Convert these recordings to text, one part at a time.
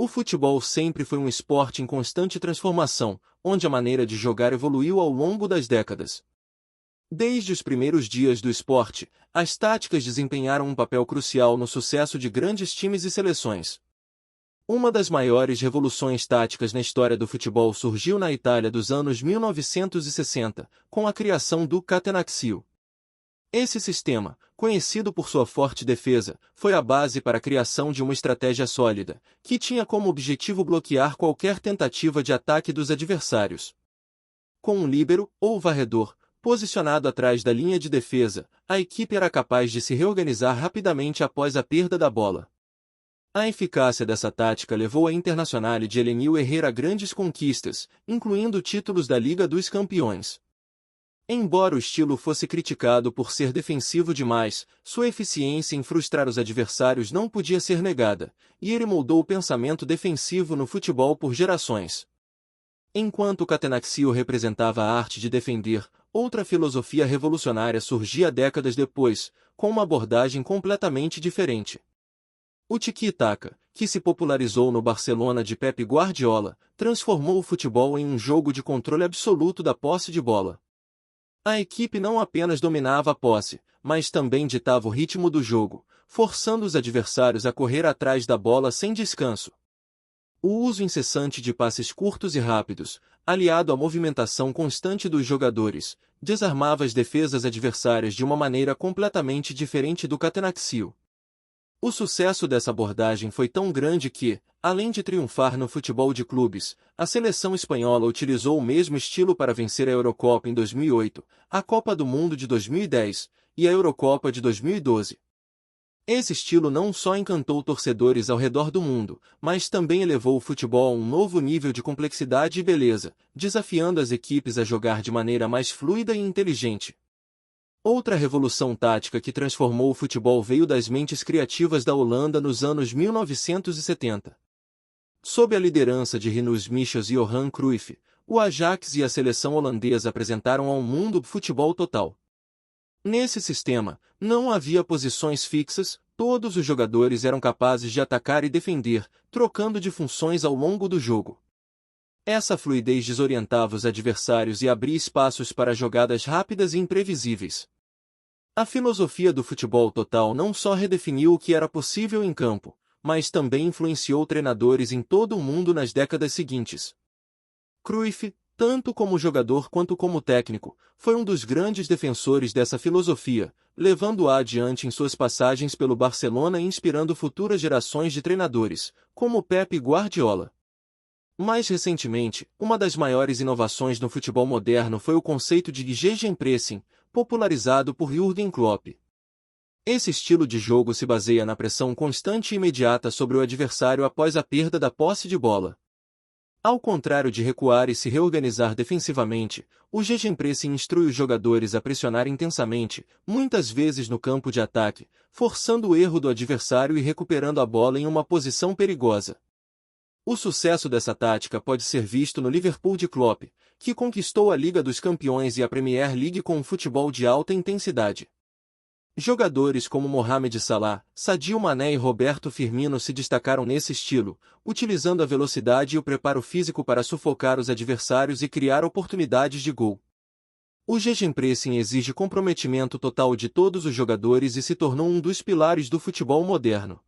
O futebol sempre foi um esporte em constante transformação, onde a maneira de jogar evoluiu ao longo das décadas. Desde os primeiros dias do esporte, as táticas desempenharam um papel crucial no sucesso de grandes times e seleções. Uma das maiores revoluções táticas na história do futebol surgiu na Itália dos anos 1960, com a criação do Catenaccio. Esse sistema, conhecido por sua forte defesa, foi a base para a criação de uma estratégia sólida, que tinha como objetivo bloquear qualquer tentativa de ataque dos adversários. Com um líbero, ou varredor, posicionado atrás da linha de defesa, a equipe era capaz de se reorganizar rapidamente após a perda da bola. A eficácia dessa tática levou a Internazionale de Elenil Herrera a grandes conquistas, incluindo títulos da Liga dos Campeões. Embora o estilo fosse criticado por ser defensivo demais, sua eficiência em frustrar os adversários não podia ser negada, e ele moldou o pensamento defensivo no futebol por gerações. Enquanto o Catenaccio representava a arte de defender, outra filosofia revolucionária surgia décadas depois, com uma abordagem completamente diferente. O tiki-taka, que se popularizou no Barcelona de Pep Guardiola, transformou o futebol em um jogo de controle absoluto da posse de bola. A equipe não apenas dominava a posse, mas também ditava o ritmo do jogo, forçando os adversários a correr atrás da bola sem descanso. O uso incessante de passes curtos e rápidos, aliado à movimentação constante dos jogadores, desarmava as defesas adversárias de uma maneira completamente diferente do Catenaccio. O sucesso dessa abordagem foi tão grande que, além de triunfar no futebol de clubes, a seleção espanhola utilizou o mesmo estilo para vencer a Eurocopa em 2008, a Copa do Mundo de 2010 e a Eurocopa de 2012. Esse estilo não só encantou torcedores ao redor do mundo, mas também elevou o futebol a um novo nível de complexidade e beleza, desafiando as equipes a jogar de maneira mais fluida e inteligente. Outra revolução tática que transformou o futebol veio das mentes criativas da Holanda nos anos 1970. Sob a liderança de Rinus Michels e Johan Cruyff, o Ajax e a seleção holandesa apresentaram ao mundo futebol total. Nesse sistema, não havia posições fixas, todos os jogadores eram capazes de atacar e defender, trocando de funções ao longo do jogo. Essa fluidez desorientava os adversários e abria espaços para jogadas rápidas e imprevisíveis. A filosofia do futebol total não só redefiniu o que era possível em campo, mas também influenciou treinadores em todo o mundo nas décadas seguintes. Cruyff, tanto como jogador quanto como técnico, foi um dos grandes defensores dessa filosofia, levando-a adiante em suas passagens pelo Barcelona e inspirando futuras gerações de treinadores, como Pep Guardiola. Mais recentemente, uma das maiores inovações no futebol moderno foi o conceito de Gegenpressing, popularizado por Jürgen Klopp. Esse estilo de jogo se baseia na pressão constante e imediata sobre o adversário após a perda da posse de bola. Ao contrário de recuar e se reorganizar defensivamente, o Gegenpressing instrui os jogadores a pressionar intensamente, muitas vezes no campo de ataque, forçando o erro do adversário e recuperando a bola em uma posição perigosa. O sucesso dessa tática pode ser visto no Liverpool de Klopp, que conquistou a Liga dos Campeões e a Premier League com um futebol de alta intensidade. Jogadores como Mohamed Salah, Sadio Mané e Roberto Firmino se destacaram nesse estilo, utilizando a velocidade e o preparo físico para sufocar os adversários e criar oportunidades de gol. O Gegenpressing exige comprometimento total de todos os jogadores e se tornou um dos pilares do futebol moderno.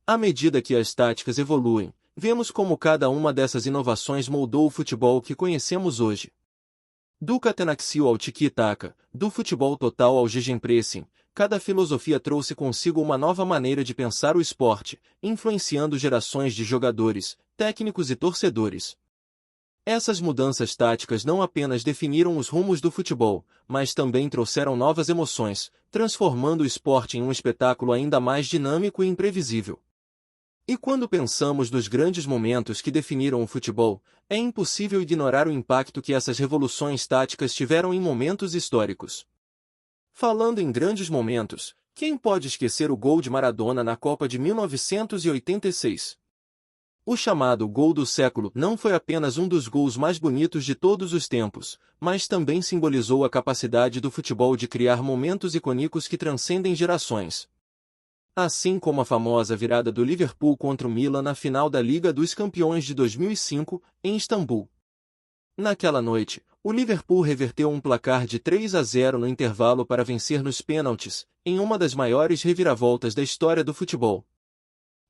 À medida que as táticas evoluem, vemos como cada uma dessas inovações moldou o futebol que conhecemos hoje. Do Catenaccio ao tiki-taka, do futebol total ao Gegenpressing, cada filosofia trouxe consigo uma nova maneira de pensar o esporte, influenciando gerações de jogadores, técnicos e torcedores. Essas mudanças táticas não apenas definiram os rumos do futebol, mas também trouxeram novas emoções, transformando o esporte em um espetáculo ainda mais dinâmico e imprevisível. E quando pensamos nos grandes momentos que definiram o futebol, é impossível ignorar o impacto que essas revoluções táticas tiveram em momentos históricos. Falando em grandes momentos, quem pode esquecer o gol de Maradona na Copa de 1986? O chamado gol do século não foi apenas um dos gols mais bonitos de todos os tempos, mas também simbolizou a capacidade do futebol de criar momentos icônicos que transcendem gerações. Assim como a famosa virada do Liverpool contra o Milan na final da Liga dos Campeões de 2005, em Istambul. Naquela noite, o Liverpool reverteu um placar de 3-0 no intervalo para vencer nos pênaltis, em uma das maiores reviravoltas da história do futebol.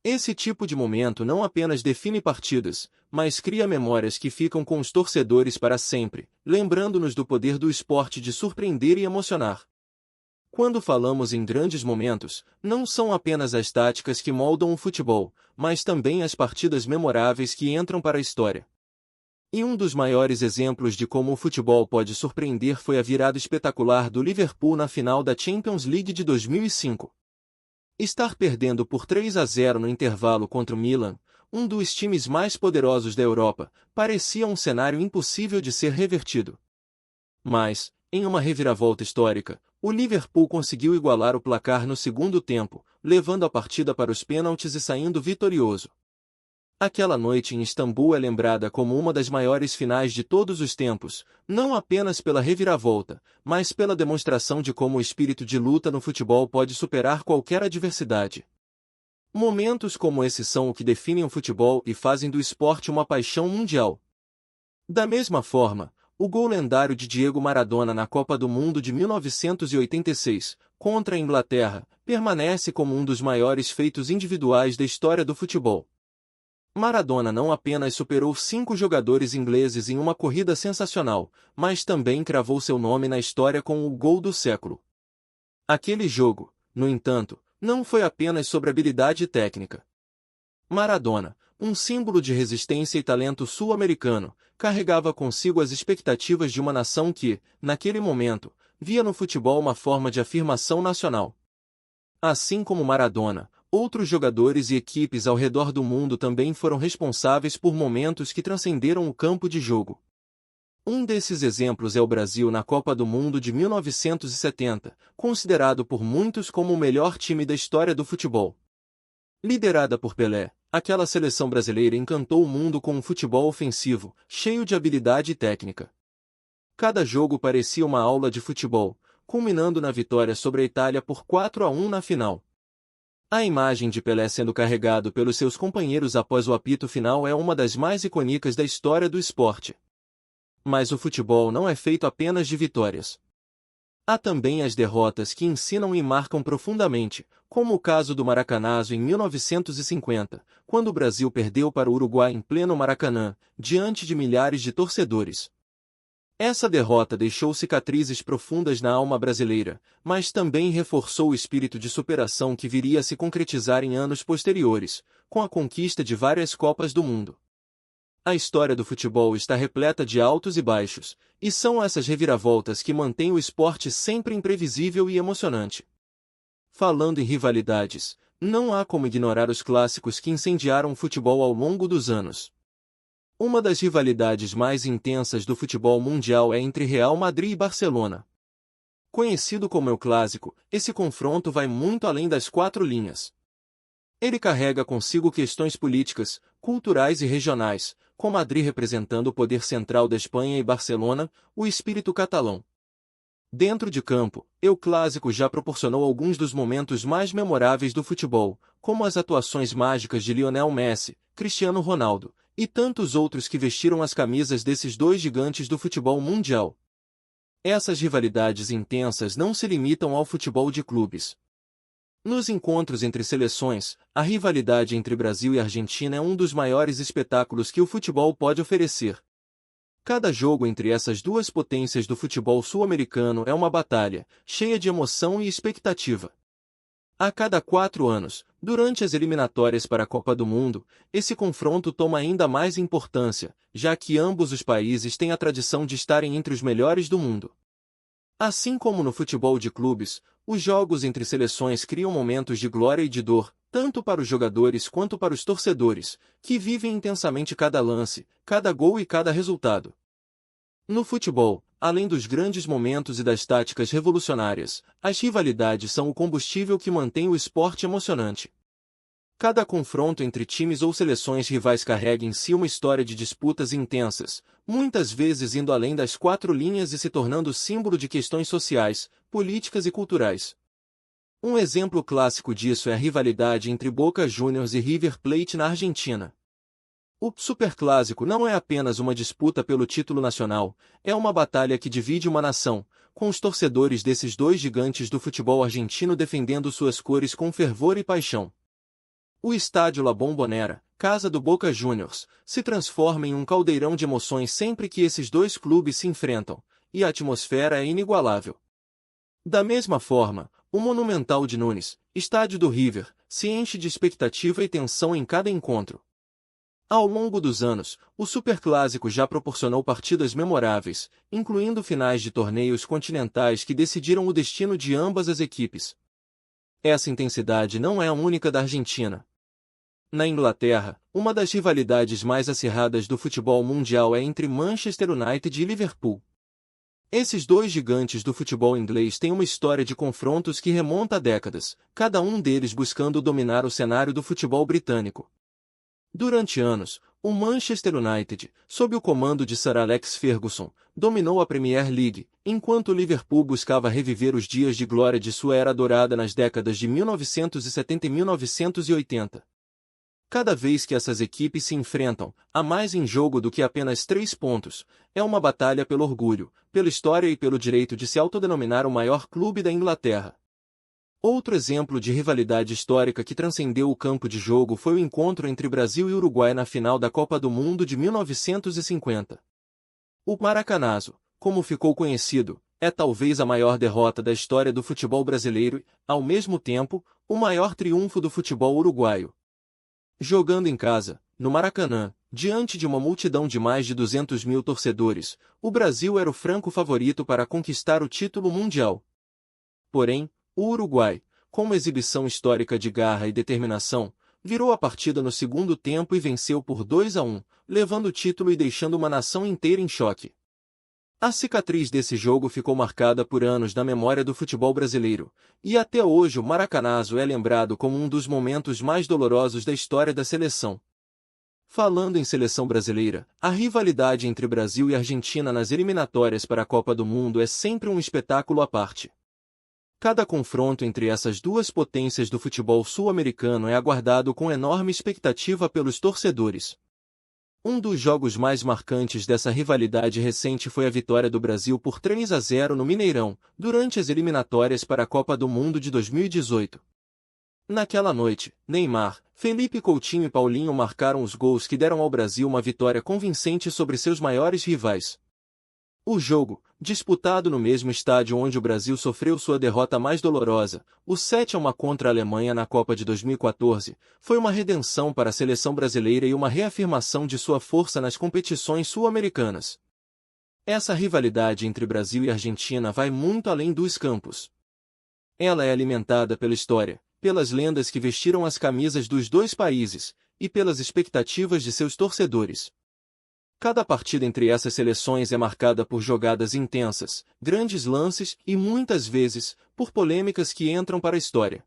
Esse tipo de momento não apenas define partidas, mas cria memórias que ficam com os torcedores para sempre, lembrando-nos do poder do esporte de surpreender e emocionar. Quando falamos em grandes momentos, não são apenas as táticas que moldam o futebol, mas também as partidas memoráveis que entram para a história. E um dos maiores exemplos de como o futebol pode surpreender foi a virada espetacular do Liverpool na final da Champions League de 2005. Estar perdendo por 3-0 no intervalo contra o Milan, um dos times mais poderosos da Europa, parecia um cenário impossível de ser revertido. Mas, em uma reviravolta histórica, o Liverpool conseguiu igualar o placar no segundo tempo, levando a partida para os pênaltis e saindo vitorioso. Aquela noite em Istambul é lembrada como uma das maiores finais de todos os tempos, não apenas pela reviravolta, mas pela demonstração de como o espírito de luta no futebol pode superar qualquer adversidade. Momentos como esse são o que definem o futebol e fazem do esporte uma paixão mundial. Da mesma forma, o gol lendário de Diego Maradona na Copa do Mundo de 1986, contra a Inglaterra, permanece como um dos maiores feitos individuais da história do futebol. Maradona não apenas superou 5 jogadores ingleses em uma corrida sensacional, mas também cravou seu nome na história com o gol do século. Aquele jogo, no entanto, não foi apenas sobre habilidade técnica. Maradona, um símbolo de resistência e talento sul-americano, carregava consigo as expectativas de uma nação que, naquele momento, via no futebol uma forma de afirmação nacional. Assim como Maradona, outros jogadores e equipes ao redor do mundo também foram responsáveis por momentos que transcenderam o campo de jogo. Um desses exemplos é o Brasil na Copa do Mundo de 1970, considerado por muitos como o melhor time da história do futebol. Liderada por Pelé, aquela seleção brasileira encantou o mundo com um futebol ofensivo, cheio de habilidade e técnica. Cada jogo parecia uma aula de futebol, culminando na vitória sobre a Itália por 4-1 na final. A imagem de Pelé sendo carregado pelos seus companheiros após o apito final é uma das mais icônicas da história do esporte. Mas o futebol não é feito apenas de vitórias. Há também as derrotas que ensinam e marcam profundamente, como o caso do Maracanazo em 1950, quando o Brasil perdeu para o Uruguai em pleno Maracanã, diante de milhares de torcedores. Essa derrota deixou cicatrizes profundas na alma brasileira, mas também reforçou o espírito de superação que viria a se concretizar em anos posteriores, com a conquista de várias Copas do Mundo. A história do futebol está repleta de altos e baixos, e são essas reviravoltas que mantêm o esporte sempre imprevisível e emocionante. Falando em rivalidades, não há como ignorar os clássicos que incendiaram o futebol ao longo dos anos. Uma das rivalidades mais intensas do futebol mundial é entre Real Madrid e Barcelona. Conhecido como El Clásico, esse confronto vai muito além das 4 linhas. Ele carrega consigo questões políticas, culturais e regionais, com Madrid representando o poder central da Espanha e Barcelona, o espírito catalão. Dentro de campo, El Clásico já proporcionou alguns dos momentos mais memoráveis do futebol, como as atuações mágicas de Lionel Messi, Cristiano Ronaldo, e tantos outros que vestiram as camisas desses dois gigantes do futebol mundial. Essas rivalidades intensas não se limitam ao futebol de clubes. Nos encontros entre seleções, a rivalidade entre Brasil e Argentina é um dos maiores espetáculos que o futebol pode oferecer. Cada jogo entre essas duas potências do futebol sul-americano é uma batalha, cheia de emoção e expectativa. A cada 4 anos, durante as eliminatórias para a Copa do Mundo, esse confronto toma ainda mais importância, já que ambos os países têm a tradição de estarem entre os melhores do mundo. Assim como no futebol de clubes, os jogos entre seleções criam momentos de glória e de dor, tanto para os jogadores quanto para os torcedores, que vivem intensamente cada lance, cada gol e cada resultado. No futebol, além dos grandes momentos e das táticas revolucionárias, as rivalidades são o combustível que mantém o esporte emocionante. Cada confronto entre times ou seleções rivais carrega em si uma história de disputas intensas, muitas vezes indo além das 4 linhas e se tornando símbolo de questões sociais, políticas e culturais. Um exemplo clássico disso é a rivalidade entre Boca Juniors e River Plate na Argentina. O Superclássico não é apenas uma disputa pelo título nacional, é uma batalha que divide uma nação, com os torcedores desses dois gigantes do futebol argentino defendendo suas cores com fervor e paixão. O estádio La Bombonera, casa do Boca Juniors, se transforma em um caldeirão de emoções sempre que esses dois clubes se enfrentam, e a atmosfera é inigualável. Da mesma forma, o Monumental de Nunes, estádio do River, se enche de expectativa e tensão em cada encontro. Ao longo dos anos, o Superclássico já proporcionou partidas memoráveis, incluindo finais de torneios continentais que decidiram o destino de ambas as equipes. Essa intensidade não é a única da Argentina. Na Inglaterra, uma das rivalidades mais acirradas do futebol mundial é entre Manchester United e Liverpool. Esses dois gigantes do futebol inglês têm uma história de confrontos que remonta a décadas, cada um deles buscando dominar o cenário do futebol britânico. Durante anos, o Manchester United, sob o comando de Sir Alex Ferguson, dominou a Premier League, enquanto o Liverpool buscava reviver os dias de glória de sua era dourada nas décadas de 1970 e 1980. Cada vez que essas equipes se enfrentam, há mais em jogo do que apenas 3 pontos. É uma batalha pelo orgulho, pela história e pelo direito de se autodenominar o maior clube da Inglaterra. Outro exemplo de rivalidade histórica que transcendeu o campo de jogo foi o encontro entre Brasil e Uruguai na final da Copa do Mundo de 1950. O Maracanazo, como ficou conhecido, é talvez a maior derrota da história do futebol brasileiro e, ao mesmo tempo, o maior triunfo do futebol uruguaio. Jogando em casa, no Maracanã, diante de uma multidão de mais de 200 mil torcedores, o Brasil era o franco favorito para conquistar o título mundial. Porém, o Uruguai, com uma exibição histórica de garra e determinação, virou a partida no segundo tempo e venceu por 2-1, levando o título e deixando uma nação inteira em choque. A cicatriz desse jogo ficou marcada por anos na memória do futebol brasileiro, e até hoje o Maracanazo é lembrado como um dos momentos mais dolorosos da história da seleção. Falando em seleção brasileira, a rivalidade entre Brasil e Argentina nas eliminatórias para a Copa do Mundo é sempre um espetáculo à parte. Cada confronto entre essas duas potências do futebol sul-americano é aguardado com enorme expectativa pelos torcedores. Um dos jogos mais marcantes dessa rivalidade recente foi a vitória do Brasil por 3-0 no Mineirão, durante as eliminatórias para a Copa do Mundo de 2018. Naquela noite, Neymar, Felipe Coutinho e Paulinho marcaram os gols que deram ao Brasil uma vitória convincente sobre seus maiores rivais. O jogo, disputado no mesmo estádio onde o Brasil sofreu sua derrota mais dolorosa, o 7-1 contra a Alemanha na Copa de 2014, foi uma redenção para a seleção brasileira e uma reafirmação de sua força nas competições sul-americanas. Essa rivalidade entre Brasil e Argentina vai muito além dos campos. Ela é alimentada pela história, pelas lendas que vestiram as camisas dos dois países, e pelas expectativas de seus torcedores. Cada partida entre essas seleções é marcada por jogadas intensas, grandes lances e, muitas vezes, por polêmicas que entram para a história.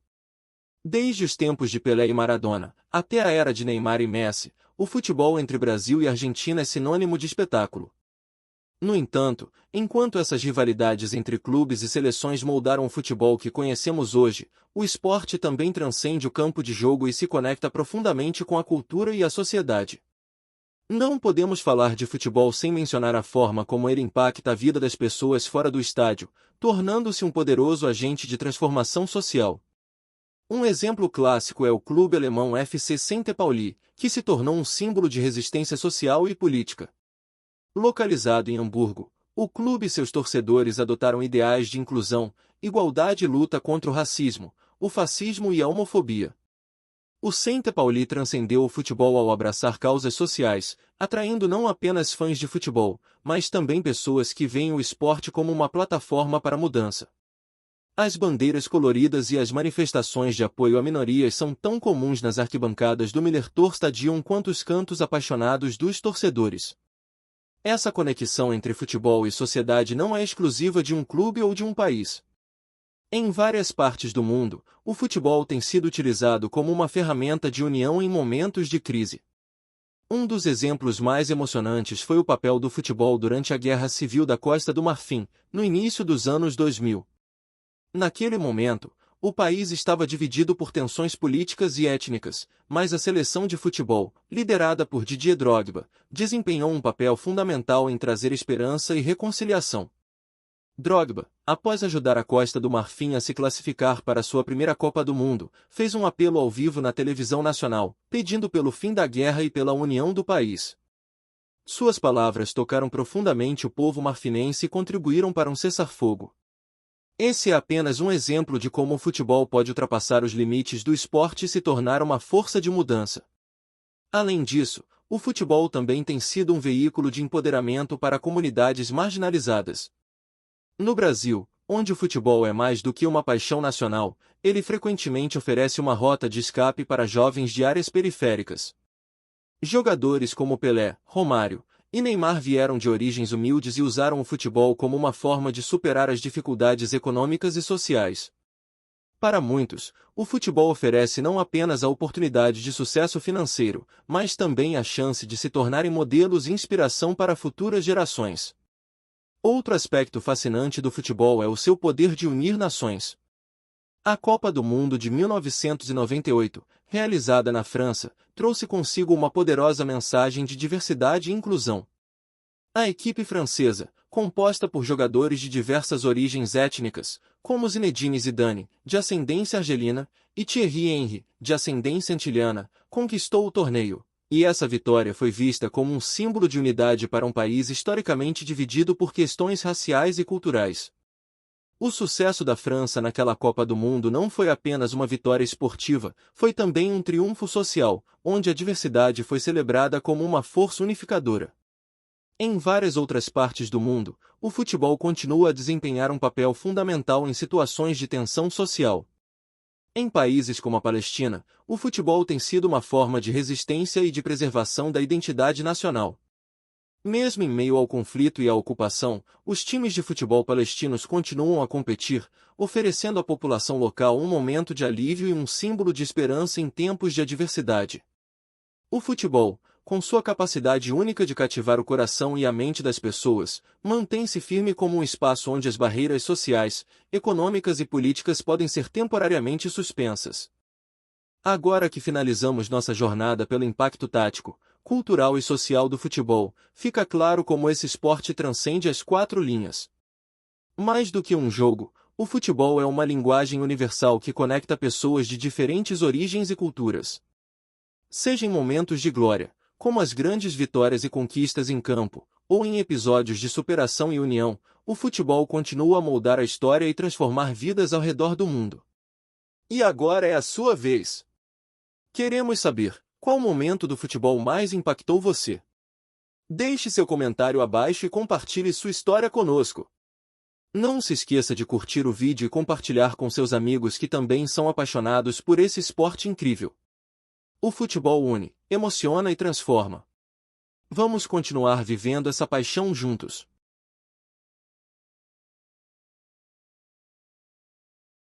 Desde os tempos de Pelé e Maradona, até a era de Neymar e Messi, o futebol entre Brasil e Argentina é sinônimo de espetáculo. No entanto, enquanto essas rivalidades entre clubes e seleções moldaram o futebol que conhecemos hoje, o esporte também transcende o campo de jogo e se conecta profundamente com a cultura e a sociedade. Não podemos falar de futebol sem mencionar a forma como ele impacta a vida das pessoas fora do estádio, tornando-se um poderoso agente de transformação social. Um exemplo clássico é o clube alemão FC St. Pauli, que se tornou um símbolo de resistência social e política. Localizado em Hamburgo, o clube e seus torcedores adotaram ideais de inclusão, igualdade e luta contra o racismo, o fascismo e a homofobia. O St. Pauli transcendeu o futebol ao abraçar causas sociais, atraindo não apenas fãs de futebol, mas também pessoas que veem o esporte como uma plataforma para a mudança. As bandeiras coloridas e as manifestações de apoio a minorias são tão comuns nas arquibancadas do Millertor Stadium quanto os cantos apaixonados dos torcedores. Essa conexão entre futebol e sociedade não é exclusiva de um clube ou de um país. Em várias partes do mundo, o futebol tem sido utilizado como uma ferramenta de união em momentos de crise. Um dos exemplos mais emocionantes foi o papel do futebol durante a Guerra Civil da Costa do Marfim, no início dos anos 2000. Naquele momento, o país estava dividido por tensões políticas e étnicas, mas a seleção de futebol, liderada por Didier Drogba, desempenhou um papel fundamental em trazer esperança e reconciliação. Drogba, após ajudar a Costa do Marfim a se classificar para sua primeira Copa do Mundo, fez um apelo ao vivo na televisão nacional, pedindo pelo fim da guerra e pela união do país. Suas palavras tocaram profundamente o povo marfinense e contribuíram para um cessar-fogo. Esse é apenas um exemplo de como o futebol pode ultrapassar os limites do esporte e se tornar uma força de mudança. Além disso, o futebol também tem sido um veículo de empoderamento para comunidades marginalizadas. No Brasil, onde o futebol é mais do que uma paixão nacional, ele frequentemente oferece uma rota de escape para jovens de áreas periféricas. Jogadores como Pelé, Romário e Neymar vieram de origens humildes e usaram o futebol como uma forma de superar as dificuldades econômicas e sociais. Para muitos, o futebol oferece não apenas a oportunidade de sucesso financeiro, mas também a chance de se tornarem modelos e inspiração para futuras gerações. Outro aspecto fascinante do futebol é o seu poder de unir nações. A Copa do Mundo de 1998, realizada na França, trouxe consigo uma poderosa mensagem de diversidade e inclusão. A equipe francesa, composta por jogadores de diversas origens étnicas, como Zinedine Zidane, de ascendência argelina, e Thierry Henry, de ascendência antiliana, conquistou o torneio. E essa vitória foi vista como um símbolo de unidade para um país historicamente dividido por questões raciais e culturais. O sucesso da França naquela Copa do Mundo não foi apenas uma vitória esportiva, foi também um triunfo social, onde a diversidade foi celebrada como uma força unificadora. Em várias outras partes do mundo, o futebol continua a desempenhar um papel fundamental em situações de tensão social. Em países como a Palestina, o futebol tem sido uma forma de resistência e de preservação da identidade nacional. Mesmo em meio ao conflito e à ocupação, os times de futebol palestinos continuam a competir, oferecendo à população local um momento de alívio e um símbolo de esperança em tempos de adversidade. O futebol, com sua capacidade única de cativar o coração e a mente das pessoas, mantém-se firme como um espaço onde as barreiras sociais, econômicas e políticas podem ser temporariamente suspensas. Agora que finalizamos nossa jornada pelo impacto tático, cultural e social do futebol, fica claro como esse esporte transcende as quatro linhas. Mais do que um jogo, o futebol é uma linguagem universal que conecta pessoas de diferentes origens e culturas. Seja em momentos de glória, como as grandes vitórias e conquistas em campo, ou em episódios de superação e união, o futebol continua a moldar a história e transformar vidas ao redor do mundo. E agora é a sua vez. Queremos saber, qual momento do futebol mais impactou você? Deixe seu comentário abaixo e compartilhe sua história conosco. Não se esqueça de curtir o vídeo e compartilhar com seus amigos que também são apaixonados por esse esporte incrível. O futebol une, emociona e transforma. Vamos continuar vivendo essa paixão juntos.